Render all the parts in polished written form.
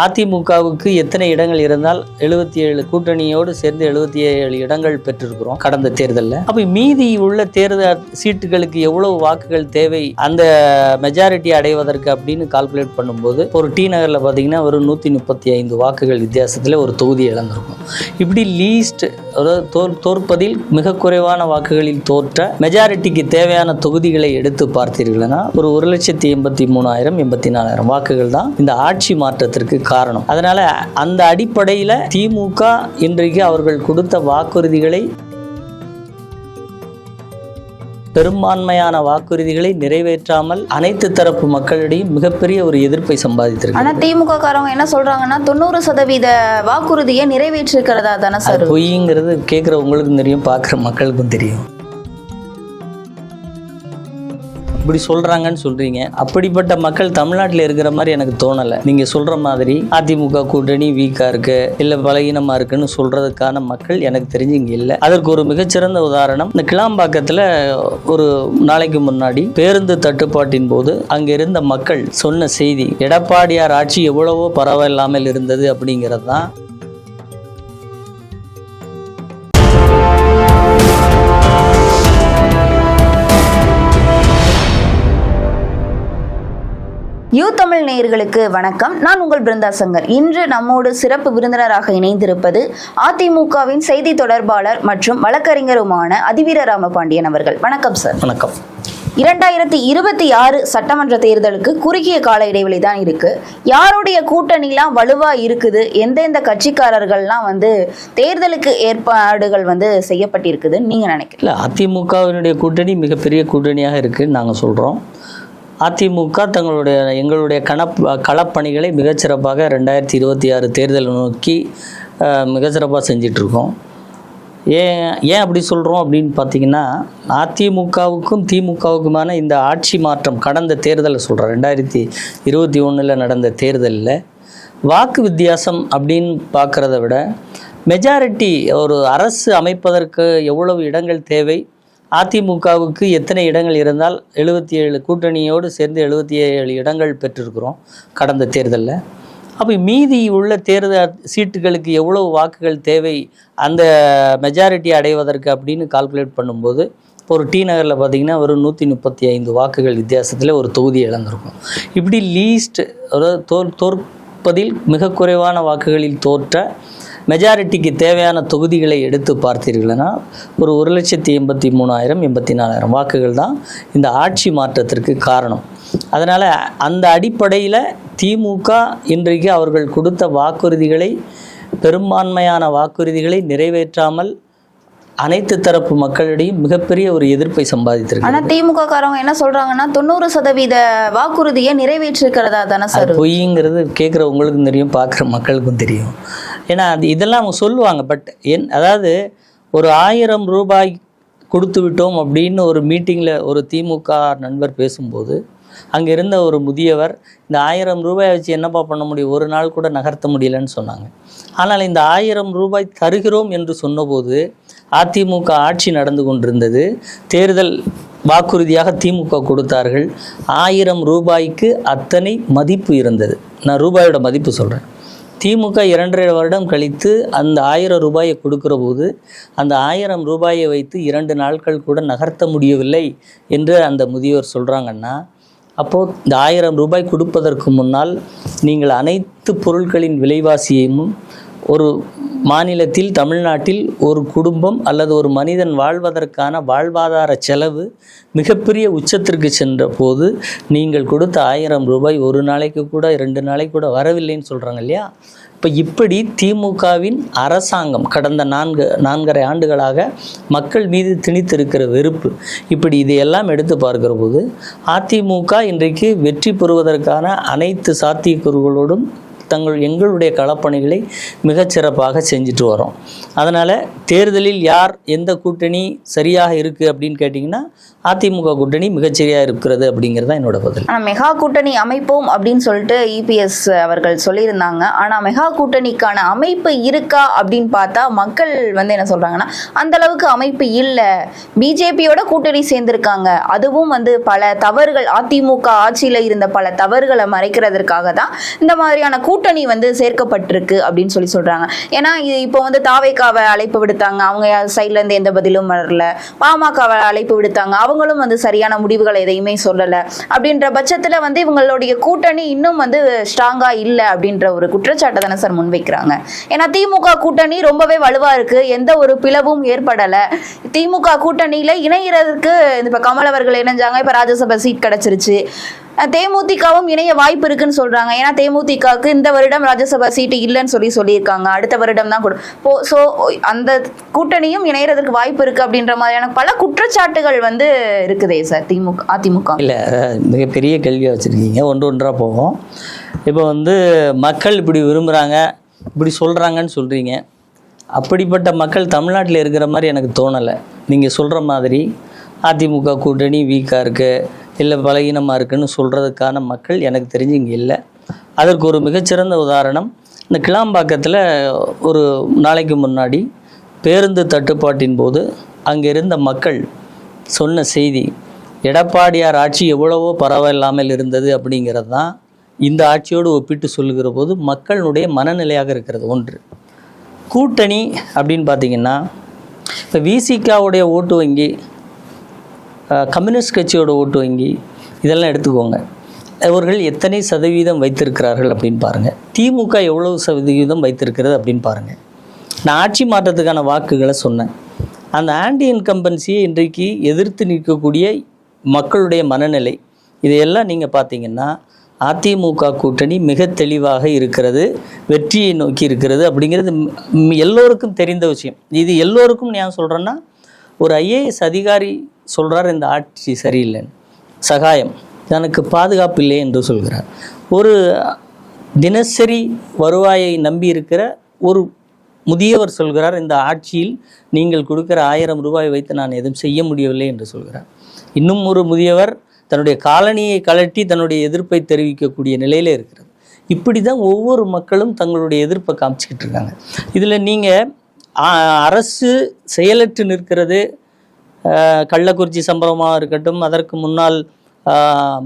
அதிமுகவுக்கு எத்தனை இடங்கள் இருந்தால் 77 கூட்டணியோடு சேர்ந்து 77 இடங்கள் பெற்றிருக்கிறோம் கடந்த தேர்தலில். அப்போ மீதி உள்ள தேர்தல் சீட்டுகளுக்கு எவ்வளவு வாக்குகள் தேவை அந்த மெஜாரிட்டி அடைவதற்கு அப்படின்னு கால்குலேட் பண்ணும்போது ஒரு டி நகரில் பார்த்தீங்கன்னா ஒரு 135 வாக்குகள் வித்தியாசத்தில் ஒரு தொகுதி இழந்திருக்கும். இப்படி லீஸ்ட் தோற்பதில் மிக குறைவான வாக்குகளில் தோற்ற மெஜாரிட்டிக்கு தேவையான தொகுதிகளை எடுத்து பார்த்தீர்கள்னா ஒரு 1,83,000 84,000 வாக்குகள் தான் இந்த ஆட்சி மாற்றத்திற்கு காரணம். அதனால அந்த அடிப்படையில் திமுக இன்றைக்கு அவர்கள் கொடுத்த வாக்குறுதிகளை பெரும்பான்மையான வாக்குறுதிகளை நிறைவேற்றாமல் அனைத்து தரப்பு மக்களிடையும் மிகப்பெரிய ஒரு எதிர்ப்பை சம்பாதித்திருக்கு. ஆனா திமுக காரங்க என்ன சொல்றாங்கன்னா 90% வாக்குறுதியை நிறைவேற்றிருக்கிறதா தானே சார்? பொய்ங்கிறது கேட்குற உங்களுக்கும் தெரியும், பார்க்குற மக்களுக்கும் தெரியும். இப்படி சொல்கிறாங்கன்னு சொல்கிறீங்க. அப்படிப்பட்ட மக்கள் தமிழ்நாட்டில் இருக்கிற மாதிரி எனக்கு தோணலை. நீங்கள் சொல்கிற மாதிரி அதிமுக கூட்டணி வீக்காக இருக்கு இல்லை பலகீனமாக இருக்குன்னு சொல்கிறதுக்கான மக்கள் எனக்கு தெரிஞ்சு இங்கே இல்லை. அதற்கு ஒரு மிகச்சிறந்த உதாரணம், இந்த கிளாம்பாக்கத்தில் ஒரு நாளைக்கு முன்னாடி பேருந்து தட்டுப்பாட்டின் போது அங்கே இருந்த மக்கள் சொன்ன செய்தி, எடப்பாடியார் ஆட்சி எவ்வளவோ பரவாயில்லாமல் இருந்தது அப்படிங்கிறது தான். யூ தமிழ் நேயர்களுக்கு வணக்கம். நான் உங்கள் பிருந்தா சங்கர். இன்று நம்மோடு சிறப்பு விருந்தினராக இணைந்திருப்பது அதிமுகவின் செய்தி தொடர்பாளர் மற்றும் வழக்கறிஞருமான அதிவீர ராமபாண்டியன் அவர்கள். வணக்கம் சார். வணக்கம். 2026 சட்டமன்ற தேர்தலுக்கு குறுகிய கால இடைவெளி தான் இருக்கு. யாருடைய கூட்டணிலாம் வலுவா இருக்குது, எந்தெந்த கட்சிக்காரர்கள்லாம் தேர்தலுக்கு ஏற்பாடுகள் செய்யப்பட்டிருக்குதுன்னு நீங்க நினைக்கிறீங்க? அதிமுகவினுடைய கூட்டணி மிகப்பெரிய கூட்டணியாக இருக்குன்னு நாங்கள் சொல்றோம். அதிமுக எங்களுடைய களப்பணிகளை மிகச்சிறப்பாக 2026 தேர்தலை நோக்கி மிகச்சிறப்பாக செஞ்சிட்ருக்கோம். ஏன் அப்படி சொல்கிறோம் அப்படின்னு பார்த்தீங்கன்னா, அதிமுகவுக்கும் திமுகவுக்குமான இந்த ஆட்சி மாற்றம் கடந்த தேர்தலை சொல்கிறோம். 2021 நடந்த தேர்தலில் வாக்கு வித்தியாசம் அப்படின்னு பார்க்குறத விட மெஜாரிட்டி ஒரு அரசு அமைப்பதற்கு எவ்வளவு இடங்கள் தேவை, அதிமுகவுக்கு எத்தனை இடங்கள் இருந்தால் 77 கூட்டணியோடு சேர்ந்து 77 இடங்கள் பெற்றிருக்கிறோம் கடந்த தேர்தலில். அப்போ மீதி உள்ள தேர்தல் சீட்டுகளுக்கு எவ்வளவு வாக்குகள் தேவை அந்த மெஜாரிட்டி அடைவதற்கு அப்படின்னு கால்குலேட் பண்ணும்போது ஒரு டி நகரில் பார்த்திங்கன்னா ஒரு 135 வாக்குகள் வித்தியாசத்தில் ஒரு தொகுதி இழந்திருக்கும். இப்படி லீஸ்ட் தோற்பதில் மிக குறைவான வாக்குகளில் தோற்ற மெஜாரிட்டிக்கு தேவையான தொகுதிகளை எடுத்து பார்த்தீர்கள்னா ஒரு 1,83,000 84,000 வாக்குகள் தான் இந்த ஆட்சி மாற்றத்திற்கு காரணம். அதனால் அந்த அடிப்படையில் திமுக இன்றைக்கு அவர்கள் கொடுத்த வாக்குறுதிகளை பெரும்பான்மையான வாக்குறுதிகளை நிறைவேற்றாமல் அனைத்து தரப்பு மக்களிடையும் மிகப்பெரிய ஒரு எதிர்ப்பை சம்பாதித்திருக்கு. ஆனால் திமுக காரங்க என்ன சொல்றாங்கன்னா 90% வாக்குறுதியை நிறைவேற்றிருக்கிறதா தானே சார்? பொய்ங்கிறது கேட்குற உங்களுக்கும் தெரியும், பார்க்குற மக்களுக்கும் தெரியும். ஏன்னா இதெல்லாம் அவங்க சொல்லுவாங்க. பட் அதாவது ஒரு 1000 ரூபாய் கொடுத்து விட்டோம் அப்படின்னு ஒரு மீட்டிங்கில் ஒரு திமுக நண்பர் பேசும்போது அங்கே இருந்த ஒரு முதியவர் இந்த 1000 ரூபாயை வச்சு என்னப்பா பண்ண முடியும், ஒரு நாள் கூட நகர்த்த முடியலன்னு சொன்னாங்க. ஆனால் இந்த 1000 ரூபாய் தருகிறோம் என்று சொன்னபோது அதிமுக ஆட்சி நடந்து கொண்டிருந்தது. தேர்தல் வாக்குறுதியாக திமுக கொடுத்தார்கள். 1000 ரூபாய்க்கு அத்தனை மதிப்பு இருந்தது. நான் ரூபாயோட மதிப்பு சொல்கிறேன். திமுக 2.5 வருடம் கழித்து அந்த 1000 ரூபாயை கொடுக்குற போது அந்த 1000 ரூபாயை வைத்து 2 நாட்கள் கூட நகர்த்த முடியவில்லை என்று அந்த முதியோர் சொல்கிறாங்கன்னா, அப்போது இந்த 1000 ரூபாய் கொடுப்பதற்கு முன்னால் நீங்கள் அனைத்து பொருட்களின் விலைவாசியையும் ஒரு மாநிலத்தில் தமிழ்நாட்டில் ஒரு குடும்பம் அல்லது ஒரு மனிதன் வாழ்வதற்கான வாழ்வாதார செலவு மிகப்பெரிய உச்சத்திற்கு சென்ற போது நீங்கள் கொடுத்த 1000 ரூபாய் ஒரு நாளைக்கு கூட 2 நாளைக்கு கூட வரவில்லைன்னு சொல்கிறாங்க இல்லையா? இப்போ இப்படி திமுகவின் அரசாங்கம் கடந்த 4.5 ஆண்டுகளாக மக்கள் மீது திணித்திருக்கிற வெறுப்பு, இப்படி இதையெல்லாம் எடுத்து பார்க்கிற போது அதிமுக இன்றைக்கு வெற்றி பெறுவதற்கான அனைத்து சாத்தியக்கூறுகளோடும் எங்களுடைய களப்பணிகளை மிகச்சிறப்பாக செஞ்சுட்டு வரோம். அதனால் தேர்தலில் யார் எந்த கூட்டணி சரியாக இருக்குது அப்படின்னு கேட்டிங்கன்னா அதிமுக கூட்டணி மிகச்சரியாக இருக்கிறது அப்படிங்கிறது தான் என்னோட பதில். ஆனால் மெகா கூட்டணி அமைப்போம் அப்படின்னு சொல்லிட்டு இபிஎஸ் அவர்கள் சொல்லியிருந்தாங்க. ஆனால் மெகா கூட்டணிக்கான அமைப்பு இருக்கா அப்படின்னு பார்த்தா மக்கள் என்ன சொல்கிறாங்கன்னா அந்த அளவுக்கு அமைப்பு இல்லை, பிஜேபியோட கூட்டணி சேர்ந்திருக்காங்க, அதுவும் பல தவறுகள் அதிமுக ஆட்சியில் இருந்த பல தவறுகளை மறைக்கிறதுக்காக தான் இந்த மாதிரியான கூட்டணி வந்து சேர்க்கப்பட்டிருக்கு அப்படின்னு சொல்றாங்க. ஏன்னா இப்போ வந்து தாவேகாவை அழைப்பு விடுத்தாங்க, அவங்க சைட்ல இருந்து எந்த பதிலும் வரல. பாமகவை அழைப்பு விடுத்தாங்க, அவங்களும் வந்து சரியான முடிவுகள் எதையுமே சொல்லல. அப்படின்ற பட்சத்துல வந்து இவங்களுடைய கூட்டணி இன்னும் வந்து ஸ்ட்ராங்கா இல்ல அப்படின்ற ஒரு குற்றச்சாட்டை தானே சார் முன்வைக்கிறாங்க. ஏன்னா திமுக கூட்டணி ரொம்பவே வலுவா இருக்கு, எந்த ஒரு பிளவும் ஏற்படல. திமுக கூட்டணியில இணையறதுக்கு இப்ப கமல் அவர்கள் இணைஞ்சாங்க, இப்ப ராஜ்யசபா சீட் கிடைச்சிருச்சு. தேமுதிகவும் இணைய வாய்ப்பு இருக்குன்னு சொல்றாங்க. ஏன்னா தேமுதிகவுக்கு இந்த வருடம் ராஜ்யசபா சீட்டு இல்லைன்னு சொல்லியிருக்காங்க, அடுத்த வருடம் தான் ஸோ அந்த கூட்டணியும் இணையறதுக்கு வாய்ப்பு இருக்கு அப்படின்ற மாதிரியான பல குற்றச்சாட்டுகள் வந்து இருக்குதே சார் அதிமுக. இல்லை, மிகப்பெரிய கேள்வியாக வச்சுருக்கீங்க, ஒன்றா போவோம். இப்போ வந்து மக்கள் இப்படி விரும்புகிறாங்க, இப்படி சொல்கிறாங்கன்னு சொல்கிறீங்க. அப்படிப்பட்ட மக்கள் தமிழ்நாட்டில் இருக்கிற மாதிரி எனக்கு தோணலை. நீங்கள் சொல்கிற மாதிரி அதிமுக கூட்டணி வீக்காக இருக்குது, இல்லை பலகீனமாக இருக்குதுன்னு சொல்கிறதுக்கான மக்கள் எனக்கு தெரிஞ்சு இங்கே இல்லை. அதற்கு ஒரு மிகச்சிறந்த உதாரணம், இந்த கிளாம்பாக்கத்தில் ஒரு நாளைக்கு முன்னாடி பேருந்து தட்டுப்பாட்டின் போது அங்கே இருந்த மக்கள் சொன்ன செய்தி, எடப்பாடியார் ஆட்சி எவ்வளவோ பரவாயில்லாமல் இருந்தது அப்படிங்கிறது தான் இந்த ஆட்சியோடு ஒப்பிட்டு சொல்லுகிற போது மக்களுடைய மனநிலையாக இருக்கிறது. ஒன்று, கூட்டணி அப்படின்னு பார்த்திங்கன்னா, இப்போ விசிகாவுடைய ஓட்டு வங்கி, கம்யூனிஸ்ட் கட்சியோட ஓட்டு வங்கி, இதெல்லாம் எடுத்துக்கோங்க. அவர்கள் எத்தனை சதவீதம் வைத்திருக்கிறார்கள் அப்படின்னு பாருங்கள். திமுக எவ்வளவு சதவீதம் வைத்திருக்கிறது அப்படின்னு பாருங்கள். நான் ஆட்சி மாற்றத்துக்கான வாக்குகளை சொன்னேன். அந்த ஆன்டி இன்கம்பன்சியை இன்றைக்கு எதிர்த்து நிற்கக்கூடிய மக்களுடைய மனநிலை, இதையெல்லாம் நீங்கள் பார்த்தீங்கன்னா அதிமுக கூட்டணி மிக தெளிவாக இருக்கிறது, வெற்றியை நோக்கி இருக்கிறது அப்படிங்கிறது எல்லோருக்கும் தெரிந்த விஷயம். இது எல்லோருக்கும் நான் சொல்கிறேன்னா, ஒரு ஐஏஎஸ் அதிகாரி சொல்கிறார் இந்த ஆட்சி சரியில்லைன்னு, சகாயம் எனக்கு பாதுகாப்பு இல்லை என்று சொல்கிறார். ஒரு தினசரி வருவாயை நம்பி இருக்கிற ஒரு முதியவர் சொல்கிறார் இந்த ஆட்சியில் நீங்கள் கொடுக்குற 1000 ரூபாய் வைத்து நான் எதுவும் செய்ய முடியவில்லை என்று சொல்கிறார். இன்னும் ஒரு முதியவர் தன்னுடைய காலணியை கழட்டி தன்னுடைய எதிர்ப்பை தெரிவிக்கக்கூடிய நிலையில் இருக்கிறது. இப்படி தான் ஒவ்வொரு மக்களும் தங்களுடைய எதிர்ப்பை காமிச்சிக்கிட்டு இருக்காங்க. இதில் நீங்கள் அரசு செயலற்று நிற்கிறது, கள்ளக்குறிச்சி சம்பவமாக இருக்கட்டும், அதற்கு முன்னால்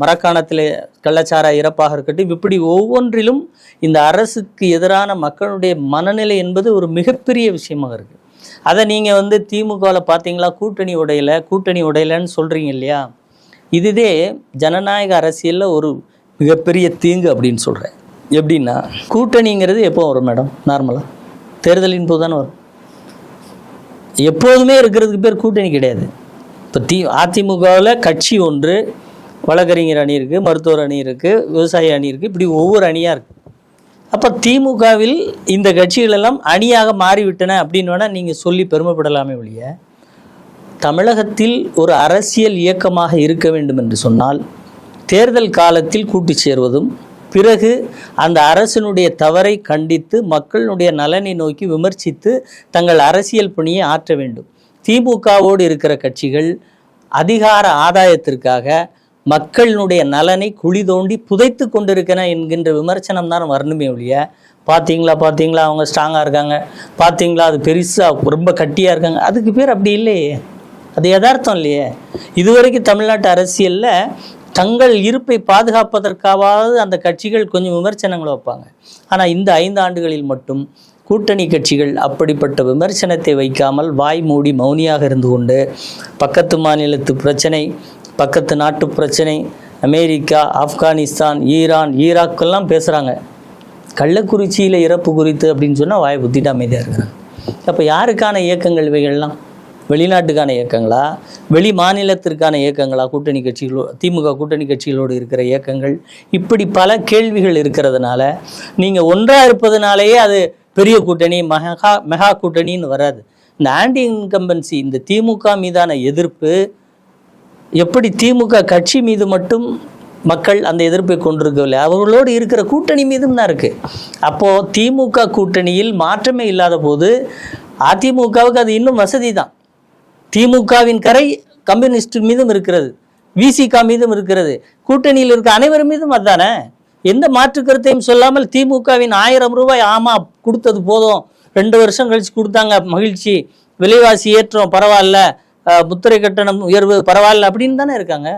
மரக்காணத்தில் கள்ளச்சாரா இறப்பாக இருக்கட்டும், இப்படி ஒவ்வொன்றிலும் இந்த அரசுக்கு எதிரான மக்களுடைய மனநிலை என்பது ஒரு மிகப்பெரிய விஷயமாக இருக்குது. அதை நீங்கள் வந்து திமுகவில் பார்த்தீங்களா, கூட்டணி உடையலைன்னு சொல்கிறீங்க இல்லையா, இதுவே ஜனநாயக அரசியலில் ஒரு மிகப்பெரிய தீங்கு அப்படின்னு சொல்கிறேன். எப்படின்னா, கூட்டணிங்கிறது எப்போ வரும் மேடம்? நார்மலாக தேர்தலின் போது தானே வரும். எப்போதுமே இருக்கிறதுக்கு பேர் கூட்டணி கிடையாது. இப்போ அதிமுகவில் கட்சி ஒன்று, வழக்கறிஞர் அணி இருக்குது, மருத்துவர் அணி இருக்குது, விவசாய அணி இருக்குது, இப்படி ஒவ்வொரு அணியாக இருக்குது. அப்போ திமுகவில் இந்த கட்சிகளெல்லாம் அணியாக மாறிவிட்டன அப்படின்னு வேணால் நீங்கள் சொல்லி பெருமைப்படலாமே ஒழிய, தமிழகத்தில் ஒரு அரசியல் இயக்கமாக இருக்க வேண்டும் என்று சொன்னால் தேர்தல் காலத்தில் கூட்டு சேர்வதும், பிறகு அந்த அரசினுடைய தவறை கண்டித்து மக்களுடைய நலனை நோக்கி விமர்சித்து தங்கள் அரசியல் பணியை ஆற்ற வேண்டும். திமுகவோடு இருக்கிற கட்சிகள் அதிகார ஆதாயத்திற்காக மக்களினுடைய நலனை குழி தோண்டி புதைத்து கொண்டிருக்கிற என்கின்ற விமர்சனம் தான் வரணுமே ஒழிய, பார்த்தீங்களா அவங்க ஸ்ட்ராங்காக இருக்காங்க, பார்த்தீங்களா அது பெருசாக ரொம்ப கட்டியாக இருக்காங்க, அதுக்கு பேர் அப்படி இல்லையே, அது யதார்த்தம் இல்லையே. இதுவரைக்கும் தமிழ்நாட்டு அரசியலில் தங்கள் இருப்பை பாதுகாப்பதற்காவது அந்த கட்சிகள் கொஞ்சம் விமர்சனங்களை வைப்பாங்க. ஆனால் இந்த 5 ஆண்டுகளில் மட்டும் கூட்டணி கட்சிகள் அப்படிப்பட்ட விமர்சனத்தை வைக்காமல் வாய் மூடி மௌனியாக இருந்து கொண்டு பக்கத்து மாநிலத்து பிரச்சனை, பக்கத்து நாட்டு பிரச்சனை, அமெரிக்கா, ஆப்கானிஸ்தான், ஈரான், ஈராக்கெல்லாம் பேசுகிறாங்க. கள்ளக்குறிச்சியில் இறப்பு குறித்து அப்படின்னு சொன்னால் வாயை புத்திட்டு அமைதியாக இருக்கிறாங்க. அப்போ யாருக்கான இயக்கங்கள் இவைகள்லாம்? வெளிநாட்டுக்கான இயக்கங்களா, வெளி மாநிலத்திற்கான இயக்கங்களா? கூட்டணி கட்சிகளோடு, திமுக கூட்டணி கட்சிகளோடு இருக்கிற இயக்கங்கள், இப்படி பல கேள்விகள் இருக்கிறதுனால நீங்கள் ஒன்றாக இருப்பதுனாலேயே அது பெரிய கூட்டணி, மெகா கூட்டணின்னு வராது. இந்த ஆன்டி இன்கம்பன்சி, இந்த திமுக மீதான எதிர்ப்பு எப்படி திமுக கட்சி மீது மட்டும் மக்கள் அந்த எதிர்ப்பை கொண்டிருக்கவில்லை, அவர்களோடு இருக்கிற கூட்டணி மீதும் தான் இருக்குது. அப்போது திமுக கூட்டணியில் மாற்றமே இல்லாத போது அதிமுகவுக்கு அது இன்னும் வசதி தான். திமுகவின் கரை கம்யூனிஸ்ட் மீதும் இருக்கிறது, விசிகா மீதும் இருக்கிறது, கூட்டணியில் இருக்க அனைவர் மீதும் அதுதானே. எந்த மாற்று கருத்தையும் சொல்லாமல் திமுகவின் 1000 ரூபாய் ஆமாம் கொடுத்தது போதும், 2 வருஷம் கழிச்சு கொடுத்தாங்க மகிழ்ச்சி, விலைவாசி ஏற்றம் பரவாயில்ல, முத்திரை கட்டணம் உயர்வு பரவாயில்ல அப்படின்னு தானே இருக்காங்க.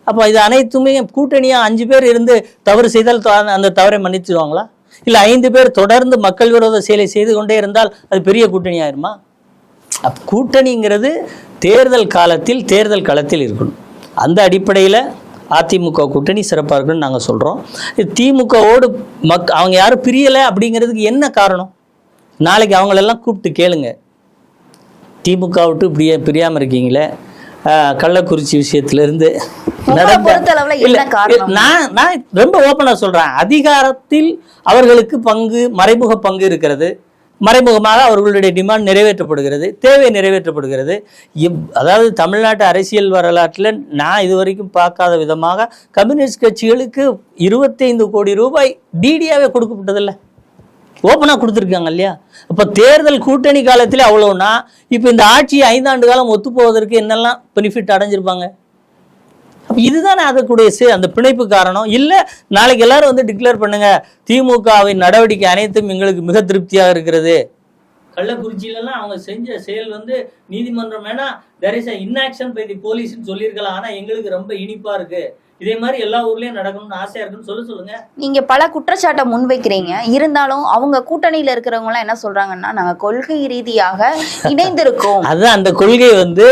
அப்போ இது அனைத்துமே கூட்டணியாக 5 பேர் இருந்து தவறு செய்தால் அந்த தவறை மன்னிச்சிடுவாங்களா? இல்லை 5 பேர் தொடர்ந்து மக்கள் விரோத செயலை செய்து கொண்டே இருந்தால் அது பெரிய கூட்டணி ஆயிருமா? கூட்டணிங்கிறது தேர்தல் காலத்தில் தேர்தல் களத்தில் இருக்கணும். அந்த அடிப்படையில் அதிமுக கூட்டணி சிறப்பாக இருக்குன்னு நாங்கள் சொல்கிறோம். திமுகவோடு அவங்க யாரும் பிரியலை அப்படிங்கிறதுக்கு என்ன காரணம்? நாளைக்கு அவங்களெல்லாம் கூப்பிட்டு கேளுங்க, திமுக விட்டு இப்படியே பிரியாமல் இருக்கீங்களே, கள்ளக்குறிச்சி விஷயத்திலிருந்து நான் ரொம்ப ஓப்பனாக சொல்கிறேன், அதிகாரத்தில் அவர்களுக்கு பங்கு, மறைமுக பங்கு இருக்கிறது. மறைமுகமாக அவர்களுடைய டிமாண்ட் நிறைவேற்றப்படுகிறது, தேவை நிறைவேற்றப்படுகிறது. அதாவது தமிழ்நாட்டு அரசியல் வரலாற்றில் நான் இதுவரைக்கும் பார்க்காத விதமாக கம்யூனிஸ்ட் கட்சிகளுக்கு 25 கோடி ரூபாய் டிடியாவே கொடுக்கப்பட்டதில்லை, ஓப்பனாக கொடுத்துருக்காங்க இல்லையா? அப்போ தேர்தல் கூட்டணி காலத்தில் அவ்வளோனா, இப்போ இந்த ஆட்சி 5 ஆண்டு காலம் ஒத்து போவதற்கு என்னெல்லாம் பெனிஃபிட் அடைஞ்சிருப்பாங்க? அப்போ இதுதானே அதற்குடைய அந்த பிணைப்பு காரணம். இல்லை நாளைக்கு எல்லாரும் வந்து டிக்ளேர் பண்ணுங்க, திமுகவின் நடவடிக்கை அனைத்தும் எங்களுக்கு மிக திருப்தியாக இருக்கிறது. கள்ளக்குறிச்சியிலலாம் அவங்க செஞ்ச செயல் வந்து நீதிமன்றம் வேணா there is a inaction by the police சொல்லியிருக்கலாம், ஆனால் எங்களுக்கு ரொம்ப இனிப்பா இருக்கு, இதே மாதிரி எல்லா ஊர்லயும் நடக்கணும்னு ஆசையா இருக்குன்னு சொல்லுங்க. நீங்க பல குற்றச்சாட்டை முன்வைக்கிறீங்க, இருந்தாலும் அவங்க கூட்டணியில இருக்கிறவங்க எல்லாம் என்ன சொல்றாங்கன்னா, நாங்க கொள்கை ரீதியாக இணைந்திருக்கோம். அதுதான் அந்த கொள்கை வந்து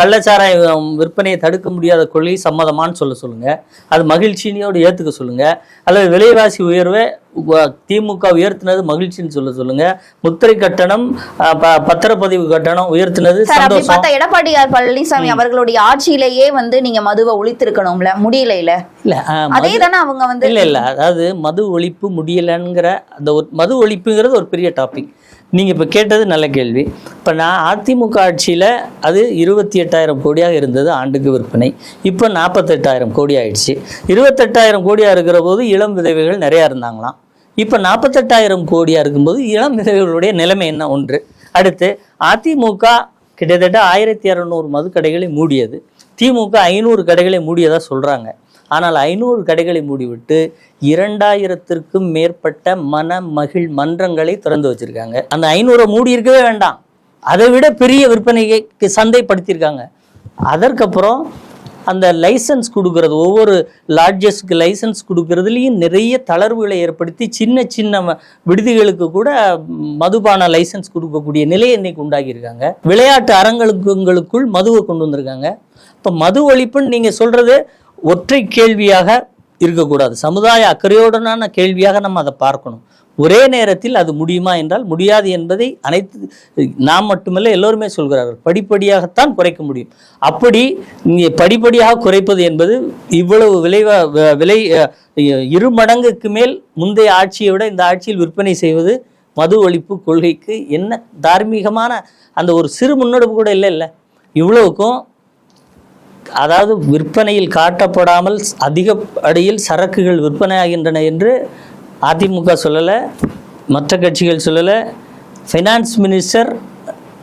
கள்ளச்சாராய விற்பனையை தடுக்க முடியாத கொள்கை சம்மதமானு சொல்லுங்க, அது மகிழ்ச்சியோடு ஏத்துக்க சொல்லுங்க. அல்லது விலைவாசி உயர்வை திமுக உயர்த்தினது மகிழ்ச்சின்னு சொல்லுங்க. முத்திரை கட்டணம், பத்திரப்பதிவு கட்டணம் உயர்த்தினது சந்தோஷம். எடப்பாடியார் பழனிசாமி அவர்களுடைய ஆட்சியிலேயே வந்து நீங்க மதுவை ஒழித்திருக்கணும்ல, முடியல இல்ல? அதே தானே அவங்க வந்து இல்ல அதாவது மது ஒழிப்பு முடியலங்கிற அந்த மது ஒழிப்புங்கிறது ஒரு பெரிய டாபிக். நீங்கள் இப்போ கேட்டது நல்ல கேள்வி. இப்போ நான் அதிமுக ஆட்சியில் அது 28,000 கோடியாக இருந்தது ஆண்டுக்கு விற்பனை, இப்போ 48,000 கோடி ஆயிடுச்சு. 28,000 கோடியாக இருக்கிற போது இளம் விதவைகள் நிறையா இருந்தாங்களாம். இப்போ 48,000 கோடியாக இருக்கும்போது இளம் விதவைகளுடைய நிலைமை என்ன? ஒன்று. அடுத்து அதிமுக கிட்டத்தட்ட 1,200 மதுக்கடைகளை மூடியது, திமுக 500 கடைகளை மூடியதாக சொல்கிறாங்க. ஆனால் 500 கடைகளை மூடிவிட்டு 2,000க்கும் மேற்பட்ட மகிழ் மன்றங்களை திறந்து வச்சிருக்காங்க. அந்த 500 மூடி இருக்கவே வேண்டாம், அதை விட பெரிய விற்பனைக்கு சந்தைப்படுத்தியிருக்காங்க. அதற்கப்புறம் அந்த லைசன்ஸ் கொடுக்கறது, ஒவ்வொரு லாட்ஜஸ்க்கு லைசன்ஸ் கொடுக்கறதுலையும் நிறைய தளர்வுகளை ஏற்படுத்தி சின்ன சின்ன விடுதிகளுக்கு கூட மதுபான லைசன்ஸ் கொடுக்கக்கூடிய நிலையை இன்னைக்கு உண்டாக்கியிருக்காங்க. விளையாட்டு அரங்களுக்குள் மதுவை கொண்டு வந்திருக்காங்க. இப்போ மது ஒழிப்புன்னு நீங்கள் சொல்றது ஒற்றை கேள்வியாக இருக்கக்கூடாது, சமுதாய அக்கறையோடனான கேள்வியாக நம்ம அதை பார்க்கணும். ஒரே நேரத்தில் அது முடியுமா என்றால் முடியாது என்பதை நாம் மட்டுமல்ல எல்லோருமே சொல்கிறார்கள். படிப்படியாகத்தான் குறைக்க முடியும். அப்படி இங்கே படிப்படியாக குறைப்பது என்பது இவ்வளவு விலை 2 மடங்குக்கு மேல் முந்தைய ஆட்சியை விட இந்த ஆட்சியில் விற்பனை செய்வது மது ஒழிப்பு கொள்கைக்கு என்ன தார்மீகமான அந்த ஒரு சிறு முன்னெடுப்பு கூட இல்லை. இவ்வளவுக்கும் அதாவது விற்பனையில் காட்டப்படாமல் அதிக அடியில் சரக்குகள் விற்பனையாகின்றன என்று அதிமுக சொல்லலை, மற்ற கட்சிகள் சொல்லலை. ஃபைனான்ஸ் மினிஸ்டர்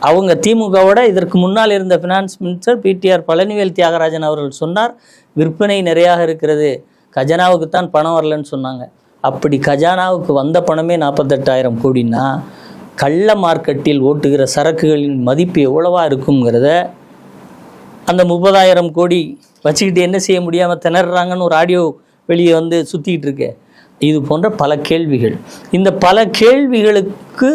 அவங்க திமுகவோட இதற்கு முன்னால் இருந்த finance minister PTR Palanivel Thiagarajan அவர்கள் சொன்னார், விற்பனை நிறையாக இருக்கிறது, கஜானாவுக்குத்தான் பணம் வரலன்னு சொன்னாங்க. அப்படி கஜானாவுக்கு வந்த பணமே 48,000 கோடின்னா கள்ள மார்க்கெட்டில் ஓட்டுகிற சரக்குகளின் மதிப்பு எவ்வளவா இருக்குங்கிறத அந்த 30,000 கோடி வச்சுக்கிட்டு என்ன செய்ய முடியாமல் திணறாங்கன்னு ஒரு ஆடியோ வெளியே வந்து சுற்றிக்கிட்டு இருக்கு. இது போன்ற பல கேள்விகள், இந்த பல கேள்விகளுக்கு